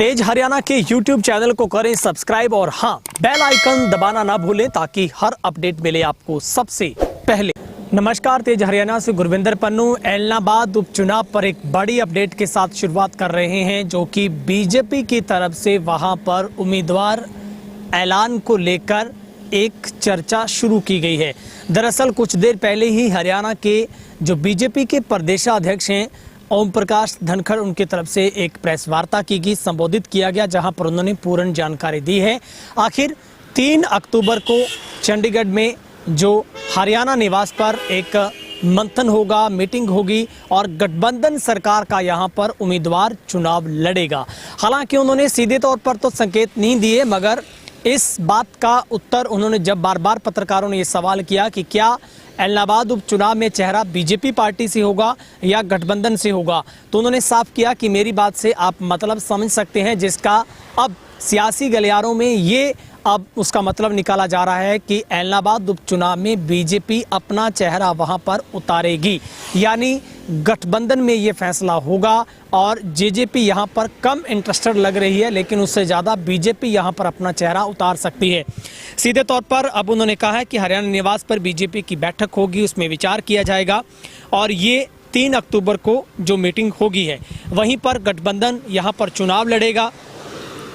तेज हरियाणा के YouTube channel को करें सब्सक्राइब और हाँ, बेल आइकन दबाना ना भूलें ताकि हर अपडेट मिले आपको सबसे पहले। नमस्कार, तेज हरियाणा से गुरविंदर पन्नू एलनाबाद उपचुनाव पर एक बड़ी अपडेट के साथ शुरुआत कर रहे हैं, जो कि बीजेपी की तरफ से वहां पर उम्मीदवार ऐलान को लेकर एक चर्चा शुरू की गई है। दरअसल कुछ देर पहले ही हरियाणा के जो बीजेपी के प्रदेशाध्यक्ष हैं ओम प्रकाश धनखड़, उनकी तरफ से एक प्रेस वार्ता की गई, संबोधित किया गया, जहां पर उन्होंने पूर्ण जानकारी दी है। आखिर 3 अक्टूबर को चंडीगढ़ में जो हरियाणा निवास पर एक मंथन होगा, मीटिंग होगी और गठबंधन सरकार का यहां पर उम्मीदवार चुनाव लड़ेगा। हालांकि उन्होंने सीधे तौर पर तो संकेत नहीं दिए, मगर इस बात का उत्तर उन्होंने जब बार बार पत्रकारों ने ये सवाल किया कि क्या एलनाबाद उपचुनाव में चेहरा बीजेपी पार्टी से होगा या गठबंधन से होगा, तो उन्होंने साफ किया कि मेरी बात से आप मतलब समझ सकते हैं, जिसका अब सियासी गलियारों में ये अब उसका मतलब निकाला जा रहा है कि एलनाबाद उपचुनाव में बीजेपी अपना चेहरा वहां पर उतारेगी, यानी गठबंधन में ये फैसला होगा और जेजेपी यहां पर कम इंटरेस्टेड लग रही है, लेकिन उससे ज़्यादा बीजेपी यहां पर अपना चेहरा उतार सकती है। सीधे तौर पर अब उन्होंने कहा है कि हरियाणा निवास पर बीजेपी की बैठक होगी, उसमें विचार किया जाएगा और ये 3 अक्टूबर को जो मीटिंग होगी है वहीं पर गठबंधन यहाँ पर चुनाव लड़ेगा,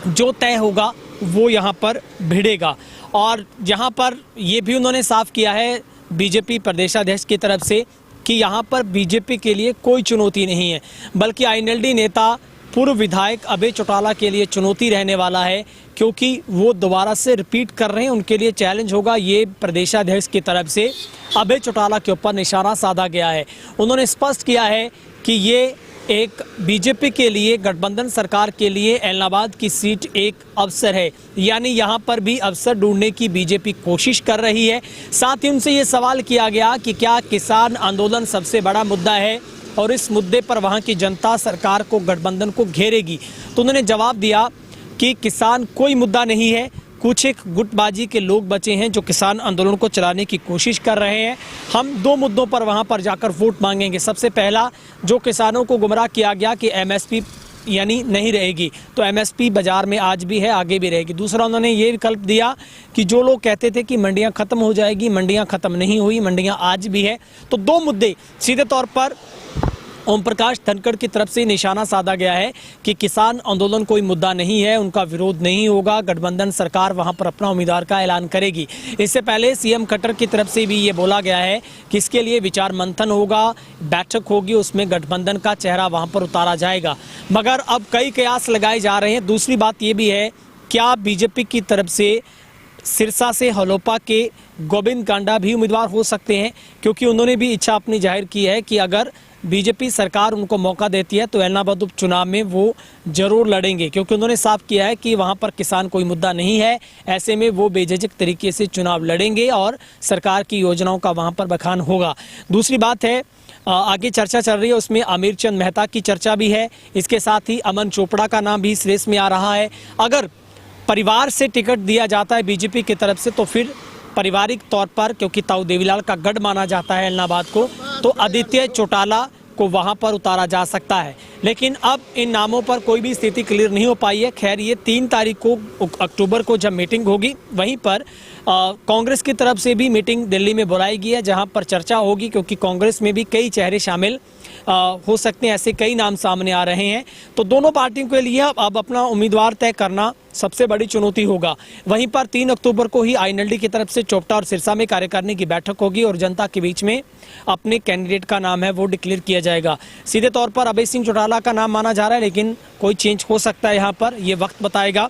जो तय होगा वो यहाँ पर भिड़ेगा। और यहाँ पर ये भी उन्होंने साफ किया है बीजेपी प्रदेशाध्यक्ष की तरफ से कि यहाँ पर बीजेपी के लिए कोई चुनौती नहीं है, बल्कि आईएनएलडी नेता पूर्व विधायक अभय चौटाला के लिए चुनौती रहने वाला है, क्योंकि वो दोबारा से रिपीट कर रहे हैं, उनके लिए चैलेंज होगा। ये प्रदेशाध्यक्ष की तरफ से अभय चौटाला के ऊपर निशाना साधा गया है। उन्होंने स्पष्ट किया है कि ये एक बीजेपी के लिए, गठबंधन सरकार के लिए एलनाबाद की सीट एक अवसर है, यानी यहाँ पर भी अवसर ढूंढने की बीजेपी कोशिश कर रही है। साथ ही उनसे ये सवाल किया गया कि क्या किसान आंदोलन सबसे बड़ा मुद्दा है और इस मुद्दे पर वहाँ की जनता सरकार को, गठबंधन को घेरेगी, तो उन्होंने जवाब दिया कि किसान कोई मुद्दा नहीं है, कुछ एक गुटबाजी के लोग बचे हैं जो किसान आंदोलन को चलाने की कोशिश कर रहे हैं। हम 2 मुद्दों पर वहां पर जाकर वोट मांगेंगे। सबसे पहला, जो किसानों को गुमराह किया गया कि एमएसपी यानी नहीं रहेगी, तो एमएसपी बाजार में आज भी है, आगे भी रहेगी। दूसरा, उन्होंने ये विकल्प दिया कि जो लोग कहते थे कि मंडियां खत्म हो जाएगी, मंडियां खत्म नहीं हुई, मंडियां आज भी है। तो 2 मुद्दे सीधे तौर पर ओम प्रकाश धनखड़ की तरफ से निशाना साधा गया है कि किसान आंदोलन कोई मुद्दा नहीं है, उनका विरोध नहीं होगा, गठबंधन सरकार वहां पर अपना उम्मीदवार का ऐलान करेगी। इससे पहले सीएम खट्टर की तरफ से भी ये बोला गया है कि इसके लिए विचार मंथन होगा, बैठक होगी, उसमें गठबंधन का चेहरा वहां पर उतारा जाएगा। मगर अब कई कयास लगाए जा रहे हैं। दूसरी बात ये भी है, क्या बीजेपी की तरफ से सिरसा से हलोपा के गोविंद कांडा भी उम्मीदवार हो सकते हैं, क्योंकि उन्होंने भी इच्छा अपनी जाहिर की है कि अगर बीजेपी सरकार उनको मौका देती है तो एलनाबाद उपचुनाव में वो जरूर लड़ेंगे, क्योंकि उन्होंने साफ किया है कि वहाँ पर किसान कोई मुद्दा नहीं है। ऐसे में वो बेझिझक तरीके से चुनाव लड़ेंगे और सरकार की योजनाओं का वहाँ पर बखान होगा। दूसरी बात है, आगे चर्चा चल रही है, उसमें आमिर चंद मेहता की चर्चा भी है। इसके साथ ही अमन चोपड़ा का नाम भी इस रेस में आ रहा है। अगर परिवार से टिकट दिया जाता है बीजेपी की तरफ से, तो फिर पारिवारिक तौर पर, क्योंकि ताऊ देवीलाल का गढ़ माना जाता है एलनाबाद को, तो आदित्य चौटाला को वहां पर उतारा जा सकता है। लेकिन अब इन नामों पर कोई भी स्थिति क्लियर नहीं हो पाई है। खैर, ये 3 तारीख को अक्टूबर को जब मीटिंग होगी, वहीं पर कांग्रेस की तरफ से भी मीटिंग दिल्ली में बुलाई गई है, जहां पर चर्चा होगी, क्योंकि कांग्रेस में भी कई चेहरे शामिल हो सकते हैं, ऐसे कई नाम सामने आ रहे हैं। तो दोनों पार्टियों के लिए अब अपना उम्मीदवार तय करना सबसे बड़ी चुनौती होगा। वहीं पर 3 अक्टूबर को ही आईएनएलडी की तरफ से चोपटा और सिरसा में कार्यकारिणी की बैठक होगी और जनता के बीच में अपने कैंडिडेट का नाम है वो डिक्लेयर किया जाएगा। सीधे तौर पर अभय सिंह चौटाला का नाम माना जा रहा है, लेकिन कोई चेंज हो सकता है, यहाँ पर ये वक्त बताएगा।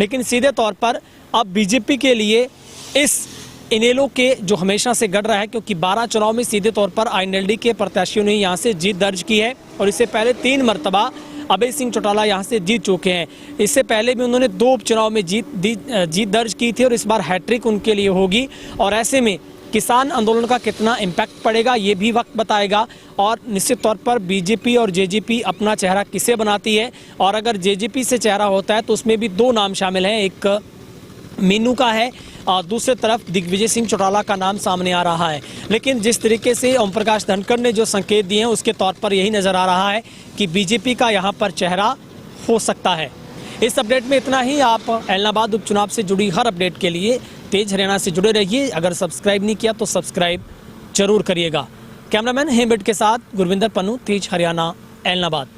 लेकिन सीधे तौर पर अब बीजेपी के लिए इस इनेलो के जो हमेशा से गढ़ रहा है, क्योंकि 12 चुनाव में सीधे तौर पर आईएनएलडी के प्रत्याशियों ने यहाँ से जीत दर्ज की है और इससे पहले 3 मरतबा अभय सिंह चौटाला यहाँ से जीत चुके हैं। इससे पहले भी उन्होंने 2 उपचुनाव में जीत दर्ज की थी और इस बार हैट्रिक उनके लिए होगी। और ऐसे में किसान आंदोलन का कितना इम्पैक्ट पड़ेगा ये भी वक्त बताएगा और निश्चित तौर पर बीजेपी और जेजेपी अपना चेहरा किसे बनाती है। और अगर जेजेपी से चेहरा होता है तो उसमें भी 2 नाम शामिल हैं, एक मीनू का है और दूसरी तरफ दिग्विजय सिंह चौटाला का नाम सामने आ रहा है। लेकिन जिस तरीके से ओम प्रकाश धनखड़ ने जो संकेत दिए हैं उसके तौर पर यही नज़र आ रहा है कि बीजेपी का यहाँ पर चेहरा हो सकता है। इस अपडेट में इतना ही। आप ऐलनाबाद उपचुनाव से जुड़ी हर अपडेट के लिए तेज हरियाणा से जुड़े रहिए। अगर सब्सक्राइब नहीं किया तो सब्सक्राइब जरूर करिएगा। कैमरामैन हेमबिट के साथ गुरविंदर पन्नू, तेज हरियाणा, ऐलनाबाद।